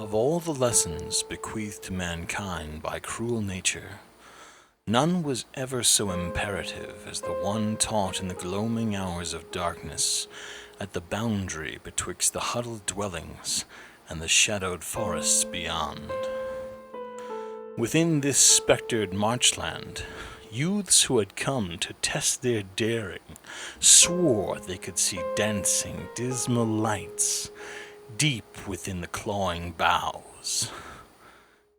Of all the lessons bequeathed to mankind by cruel nature, none was ever so imperative as the one taught in the gloaming hours of darkness at the boundary betwixt the huddled dwellings and the shadowed forests beyond. Within this spectred marchland, youths who had come to test their daring swore they could see dancing, dismal lights deep within the clawing boughs.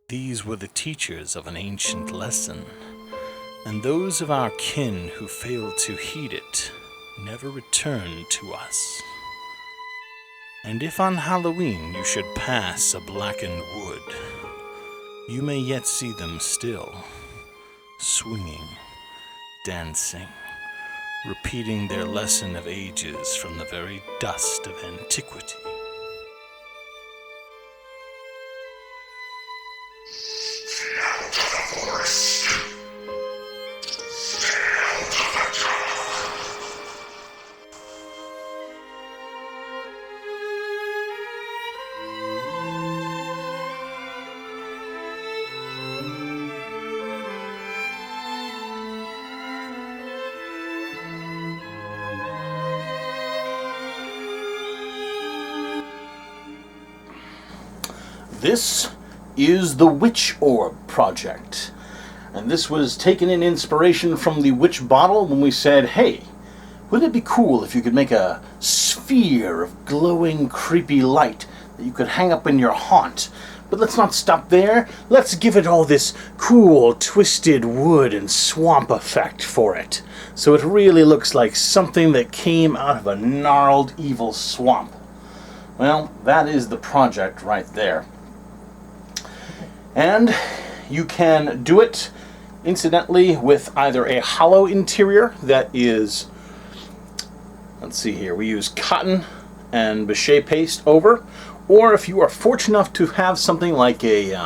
These were the teachers of an ancient lesson, and those of our kin who failed to heed it never returned to us. And if on Halloween you should pass a blackened wood, you may yet see them still, swinging, dancing, repeating their lesson of ages from the very dust of antiquity. Stay out of the forest. Stay out of the dark. This is the Wytch Orb project, and this was taken in inspiration from the witch bottle when we said, hey, wouldn't it be cool if you could make a sphere of glowing, creepy light that you could hang up in your haunt? But let's not stop there. Let's give it all this cool, twisted wood and swamp effect for it, so it really looks like something that came out of a gnarled, evil swamp. Well, that is the project right there. And you can do it, incidentally, with either a hollow interior that is, let's see here, we use cotton and bêche paste over, or if you are fortunate enough to have something like a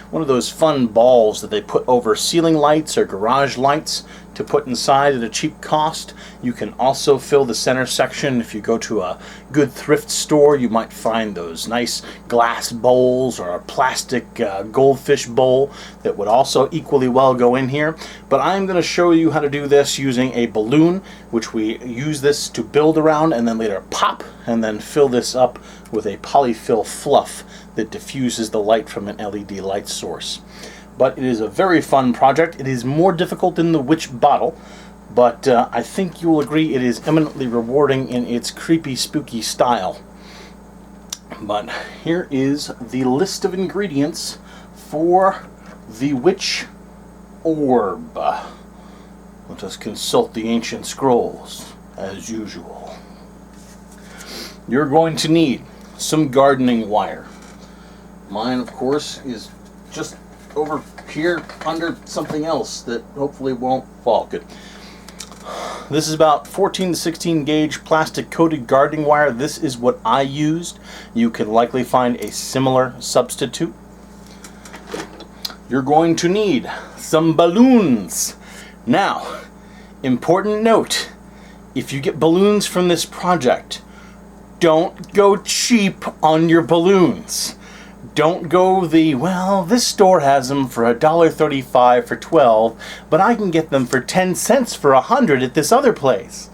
one of those fun balls that they put over ceiling lights or garage lights to put inside at a cheap cost. You can also fill the center section. If you go to a good thrift store, you might find those nice glass bowls or a plastic goldfish bowl that would also equally well go in here. But I'm going to show you how to do this using a balloon, which we use this to build around and then later pop and then fill this up with a polyfill fluff that diffuses the light from an LED light source. But it is a very fun project. It is more difficult than the witch bottle, but I think you will agree it is eminently rewarding in its creepy, spooky style. But here is the list of ingredients for the Wytch Orb. Let us consult the ancient scrolls, as usual. You're going to need some gardening wire. Mine, of course, is just over here under something else that hopefully won't fall. Good. This is about 14 to 16 gauge plastic coated gardening wire. This is what I used. You can likely find a similar substitute. You're going to need some balloons. Now, important note, if you get balloons from this project, don't go cheap on your balloons. Don't go the, well, this store has them for $1.35 for 12, but I can get them for 10 cents for 100 at this other place.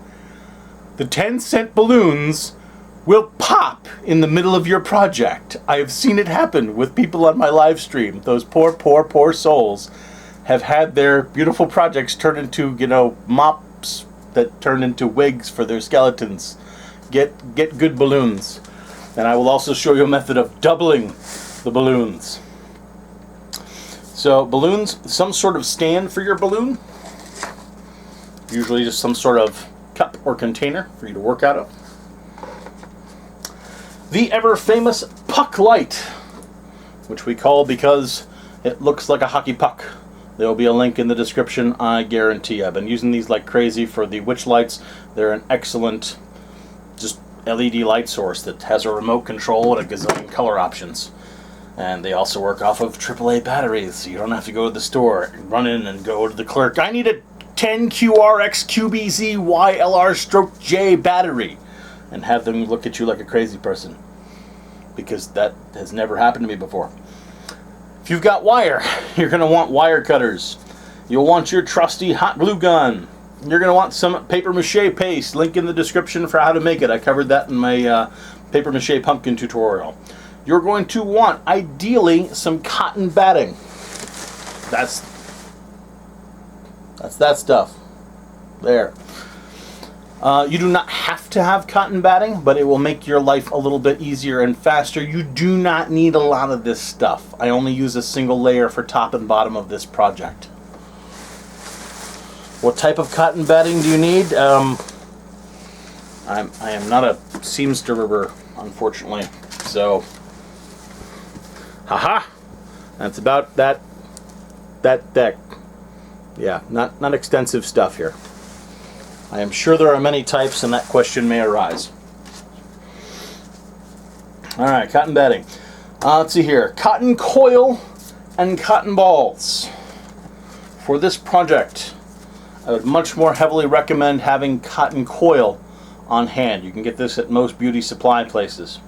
The 10-cent balloons will pop in the middle of your project. I have seen it happen with people on my live stream. Those poor souls have had their beautiful projects turn into, mops that turn into wigs for their skeletons. Get good balloons. And I will also show you a method of doubling the balloons. So balloons, some sort of stand for your balloon. Usually just some sort of cup or container for you to work out of. The ever famous puck light, which we call because it looks like a hockey puck. There will be a link in the description, I guarantee. I've been using these like crazy for the witch lights. They're an excellent just LED light source that has a remote control and a gazillion color options. And they also work off of AAA batteries, so you don't have to go to the store and run in and go to the clerk. I need a 10QRXQBZYLR-J battery, and have them look at you like a crazy person. because that has never happened to me before. If you've got wire, you're going to want wire cutters. You'll want your trusty hot glue gun. You're going to want some paper mache paste. Link in the description for how to make it. I covered that in my paper mache pumpkin tutorial. You're going to want, ideally, some cotton batting. That's that stuff. There. You do not have to have cotton batting, but it will make your life a little bit easier and faster. You do not need a lot of this stuff. I only use a single layer for top and bottom of this project. What type of cotton batting do you need? I am not a seamster, unfortunately. So, haha, that's about that thick. Yeah, not extensive stuff here. I am sure there are many types, and that question may arise. All right, cotton batting. Let's see here. Cotton coil and cotton balls. For this project, I would much more heavily recommend having cotton coil on hand. You can get this at most beauty supply places.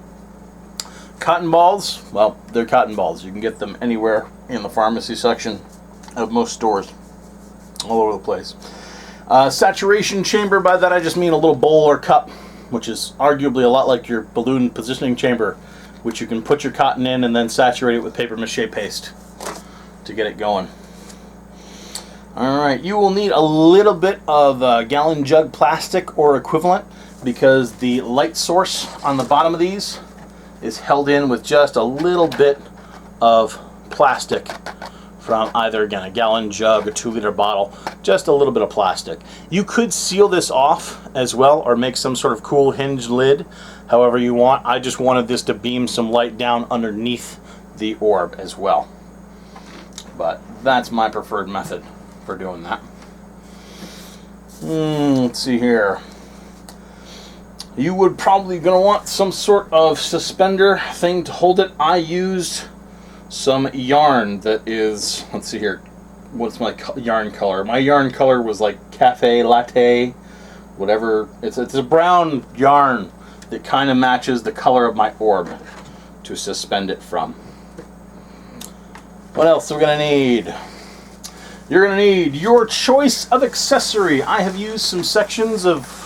Cotton balls, well, they're cotton balls. You can get them anywhere in the pharmacy section of most stores, all over the place. Saturation chamber, by that I just mean a little bowl or cup, which is arguably a lot like your balloon positioning chamber, which you can put your cotton in and then saturate it with paper mache paste to get it going. Alright, you will need a little bit of gallon jug plastic or equivalent, because the light source on the bottom of these is held in with just a little bit of plastic from either, again, a gallon jug, a 2-liter bottle, just a little bit of plastic. You could seal this off as well, or make some sort of cool hinged lid, however you want. I just wanted this to beam some light down underneath the orb as well. But that's my preferred method for doing that. Let's see here. You would probably gonna want some sort of suspender thing to hold it. I used some yarn that is, let's see here, what's my yarn color? My yarn color was like cafe latte, whatever. It's a brown yarn that kind of matches the color of my orb to suspend it from. What else are we gonna need? You're gonna need your choice of accessory. I have used some sections of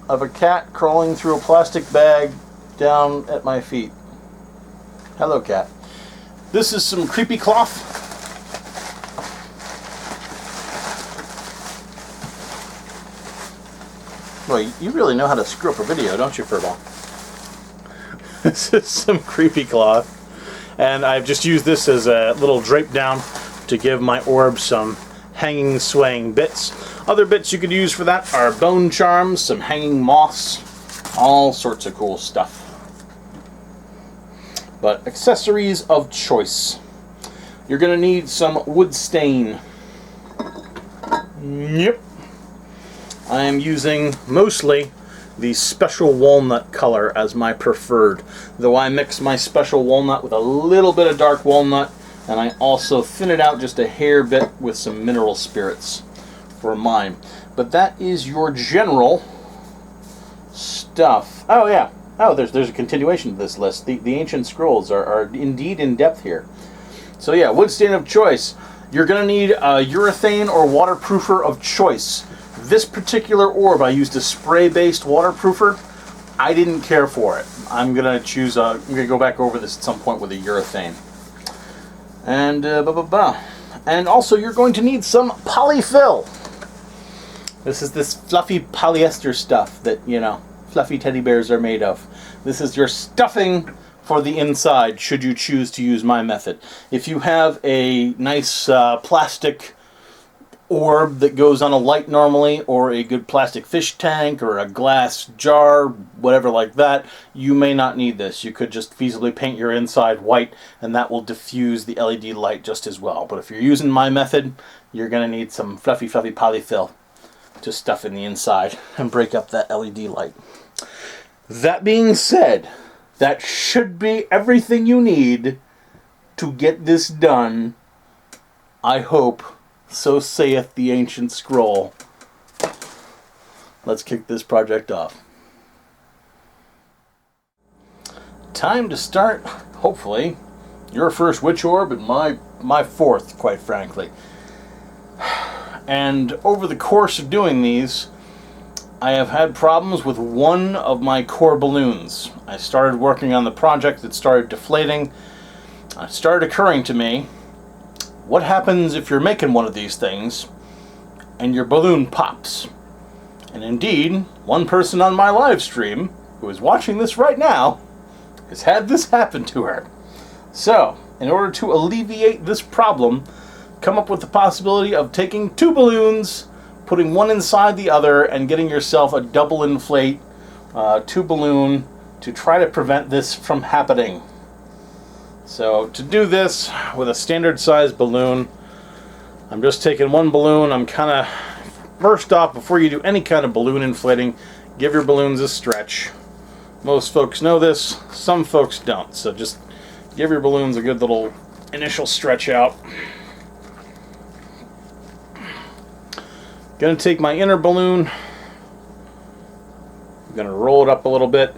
a cat crawling through a plastic bag down at my feet. Hello, cat. This is some creepy cloth. Well, you really know how to screw up a video, don't you, Furball? This is some creepy cloth. And I've just used this as a little drape down to give my orb some hanging, swaying bits. Other bits you could use for that are bone charms, some hanging moss, all sorts of cool stuff. But accessories of choice. You're going to need some wood stain. Yep. I am using mostly the special walnut color as my preferred, though I mix my special walnut with a little bit of dark walnut, and I also thin it out just a hair bit with some mineral spirits for mine. But that is your general stuff. Oh yeah. Oh, there's a continuation to this list. The ancient scrolls are indeed in depth here. So yeah, wood stain of choice. You're going to need a urethane or waterproofer of choice. This particular orb, I used a spray-based waterproofer. I didn't care for it. I'm going to choose I'm going to go back over this at some point with a urethane. And And also you're going to need some polyfill. This is this fluffy polyester stuff that, you know, fluffy teddy bears are made of. This is your stuffing for the inside, should you choose to use my method. If you have a nice plastic orb that goes on a light normally, or a good plastic fish tank, or a glass jar, whatever like that, you may not need this. You could just feasibly paint your inside white, and that will diffuse the LED light just as well. But if you're using my method, you're going to need some fluffy polyfill to stuff in the inside and break up that LED light. That being said, that should be everything you need to get this done. I hope. So saith the ancient scroll. Let's kick this project off. time to start, hopefully, your first Wytch Orb and my fourth, quite frankly. And over the course of doing these, I have had problems with one of my core balloons. I started working on the project, it started deflating. It started occurring to me, what happens if you're making one of these things and your balloon pops? And indeed, one person on my live stream, who is watching this right now, has had this happen to her. So, in order to alleviate this problem, come up with the possibility of taking two balloons, putting one inside the other, and getting yourself a double inflate two balloon to try to prevent this from happening. So to do this with a standard size balloon, I'm just taking one balloon. I'm kind of, first off, before you do any kind of balloon inflating, give your balloons a stretch. Most folks know this, some folks don't. So just give your balloons a good little initial stretch out. Gonna take my inner balloon, I'm gonna roll it up a little bit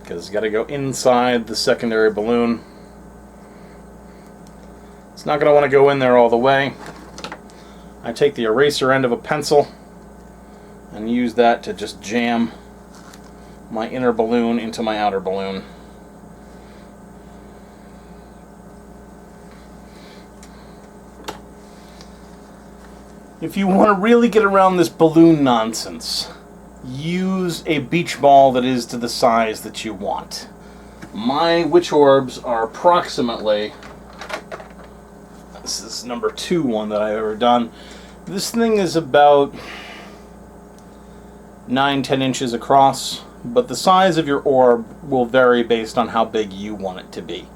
because it's got to go inside the secondary balloon. It's not going to want to go in there all the way. I take the eraser end of a pencil and use that to just jam my inner balloon into my outer balloon. If you want to really get around this balloon nonsense, use a beach ball that is to the size that you want. My Wytch Orbs are approximately, this is number 2 one that I've ever done. This thing is about 9-10 inches across, but the size of your orb will vary based on how big you want it to be.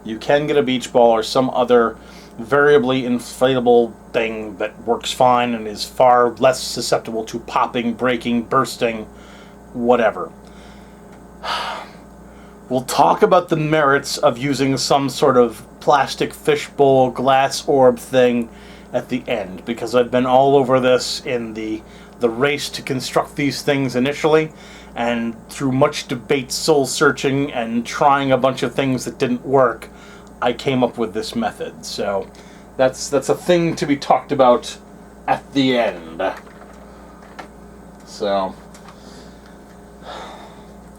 You can get a beach ball or some other variably inflatable thing that works fine and is far less susceptible to popping, breaking, bursting, whatever. We'll talk about the merits of using some sort of plastic fishbowl glass orb thing at the end, because I've been all over this in the race to construct these things initially, and through much debate, soul searching, and trying a bunch of things that didn't work, I came up with this method. So that's a thing to be talked about at the end. So,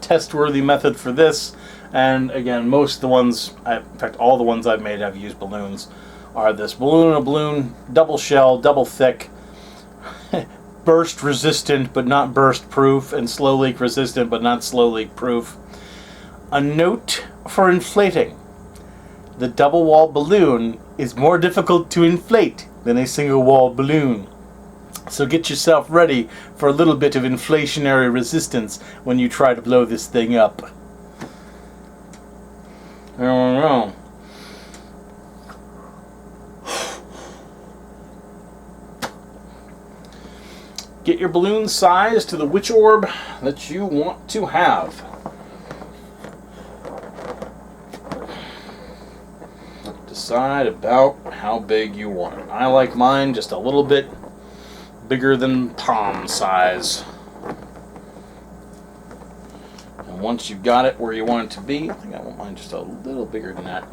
test-worthy method for this. And again, most of the ones, in fact all the ones I've made have used balloons, are this balloon and a balloon, double shell, double thick, burst resistant but not burst proof, and slow leak resistant but not slow leak proof. A note for inflating. The double wall balloon is more difficult to inflate than a single wall balloon. So get yourself ready for a little bit of inflationary resistance when you try to blow this thing up. I don't know. Get your balloon size to the Wytch Orb that you want to have. Decide about how big you want it. I like mine just a little bit bigger than palm size. And once you've got it where you want it to be, I think I want mine just a little bigger than that.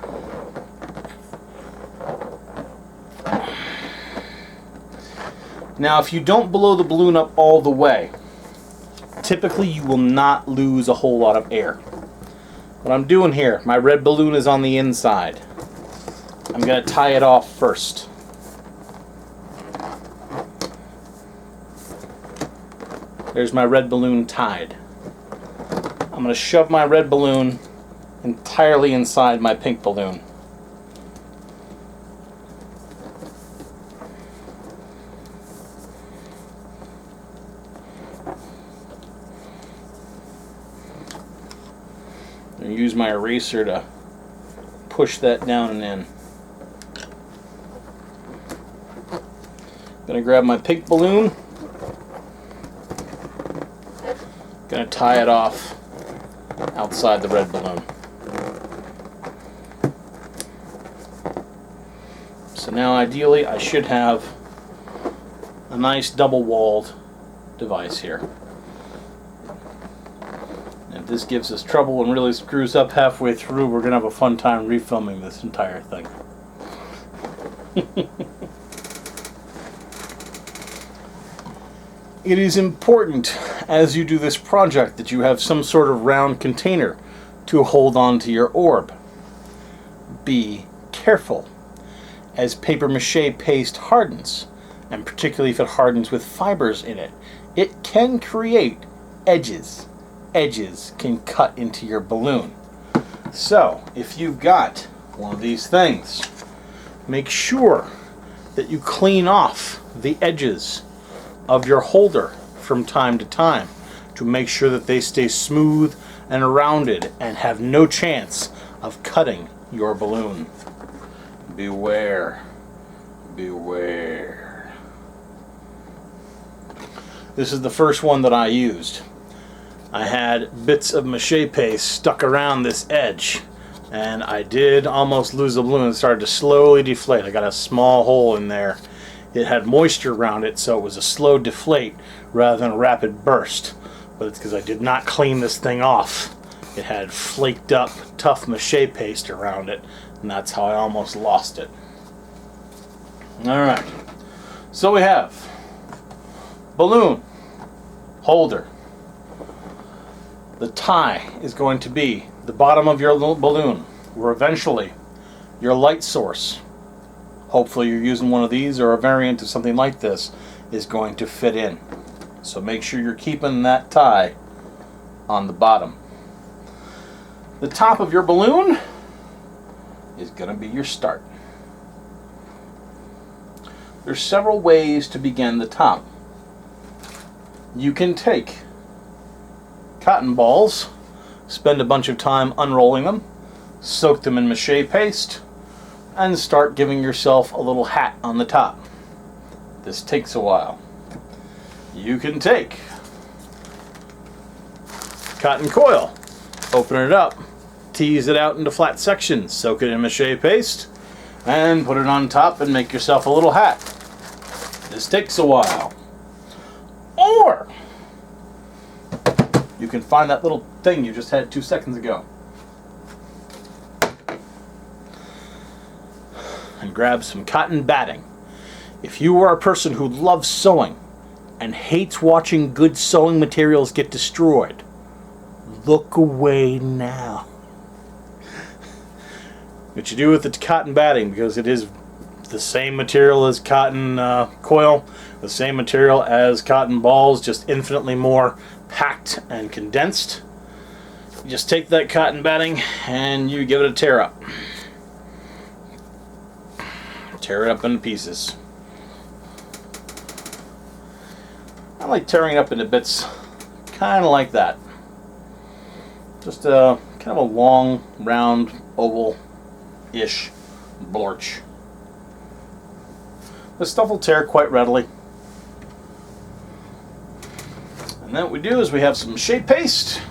Now, if you don't blow the balloon up all the way, typically you will not lose a whole lot of air. What I'm doing here, my red balloon is on the inside. I'm going to tie it off first. There's my red balloon tied. I'm going to shove my red balloon entirely inside my pink balloon. And use my eraser to push that down and in. Gonna grab my pink balloon. Gonna tie it off outside the red balloon. So now ideally I should have a nice double-walled device here. And this gives us trouble and really screws up halfway through, we're going to have a fun time refilming this entire thing. It is important as you do this project that you have some sort of round container to hold on to your orb. Be careful. As paper mache paste hardens, and particularly if it hardens with fibers in it, it can create edges. Edges can cut into your balloon. So, if you've got one of these things, make sure that you clean off the edges of your holder from time to time to make sure that they stay smooth and rounded and have no chance of cutting your balloon. Beware. Beware. This is the first one that I used. I had bits of mache paste stuck around this edge, and I did almost lose the balloon. It started to slowly deflate. I got a small hole in there. It had moisture around it, so it was a slow deflate rather than a rapid burst. But it's because I did not clean this thing off. It had flaked up, tough mache paste around it, and that's how I almost lost it. Alright, so we have balloon, holder. The tie is going to be the bottom of your little balloon, where eventually your light source, hopefully you're using one of these or a variant of something like this, is going to fit in. So make sure you're keeping that tie on the bottom. The top of your balloon is going to be your start. There's several ways to begin the top. You can take cotton balls, spend a bunch of time unrolling them, soak them in mache paste, and start giving yourself a little hat on the top. This takes a while. You can take cotton coil, open it up, tease it out into flat sections, soak it in mache paste, and put it on top and make yourself a little hat. This takes a while. Or you can find that little thing you just had 2 seconds ago and grab some cotton batting. If you are a person who loves sewing and hates watching good sewing materials get destroyed, look away now. What you do with the cotton batting, because it is the same material as cotton coil, the same material as cotton balls, just infinitely more packed and condensed. You just take that cotton batting and you give it a tear up. Tear it up into pieces. I like tearing it up into bits kind of like that. Just a kind of a long, round, oval-ish blorch. This stuff will tear quite readily. And then what we do is we have some mache paste.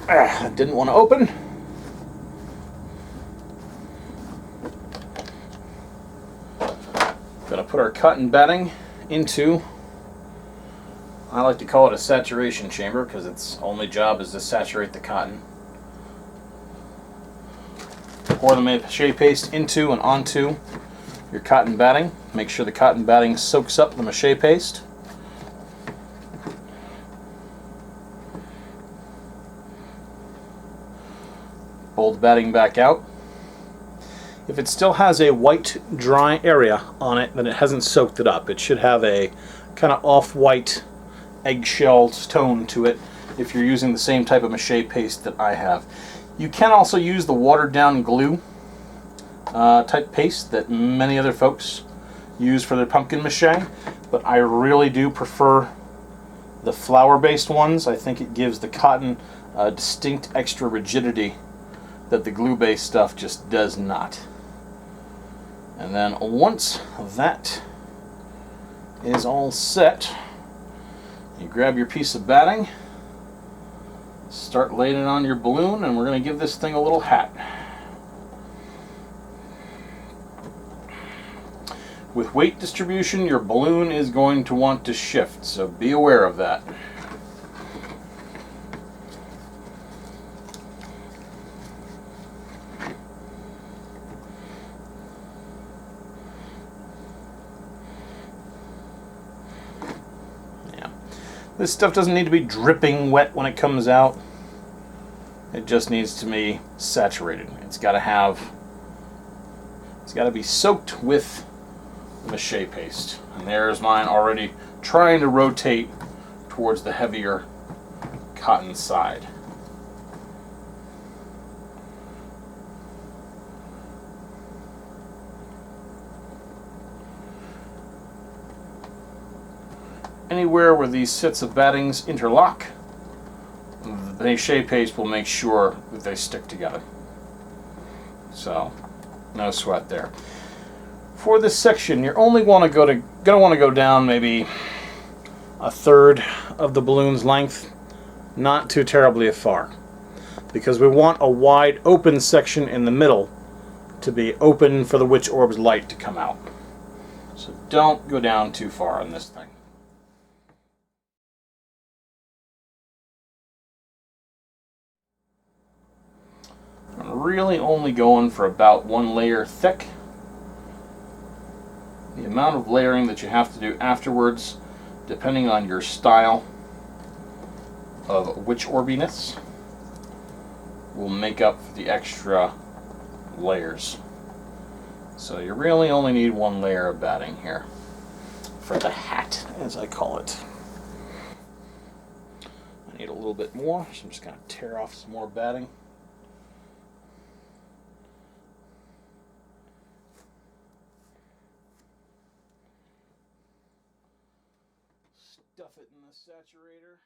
I didn't want to open. Gonna put our cotton batting into, I like to call it a saturation chamber because its only job is to saturate the cotton. Pour the mache paste into and onto your cotton batting. Make sure the cotton batting soaks up the mache paste. Pull the batting back out. If it still has a white dry area on it, then it hasn't soaked it up. It should have a kind of off-white eggshell tone to it if you're using the same type of mache paste that I have. You can also use the watered down glue type paste that many other folks use for their pumpkin mache, but I really do prefer the flour based ones. I think it gives the cotton a distinct extra rigidity that the glue based stuff just does not. And then once that is all set, you grab your piece of batting, start laying it on your balloon, and we're going to give this thing a little hat. With weight distribution, your balloon is going to want to shift, so be aware of that. This stuff doesn't need to be dripping wet when it comes out. It just needs to be saturated. It's got to be soaked with mache paste. And there's mine already trying to rotate towards the heavier cotton side. Anywhere where these sets of battings interlock, the mache paste will make sure that they stick together. So, no sweat there. For this section, you're only gonna want to go down maybe a third of the balloon's length, not too terribly far, because we want a wide open section in the middle to be open for the Wytch Orb's light to come out. So don't go down too far on this thing. I'm really only going for about 1 layer thick. The amount of layering that you have to do afterwards, depending on your style of Wytch Orbiness, will make up for the extra layers. So you really only need 1 layer of batting here for the hat, as I call it. I need a little bit more, so I'm just going to tear off some more batting. Stuff it in the saturator.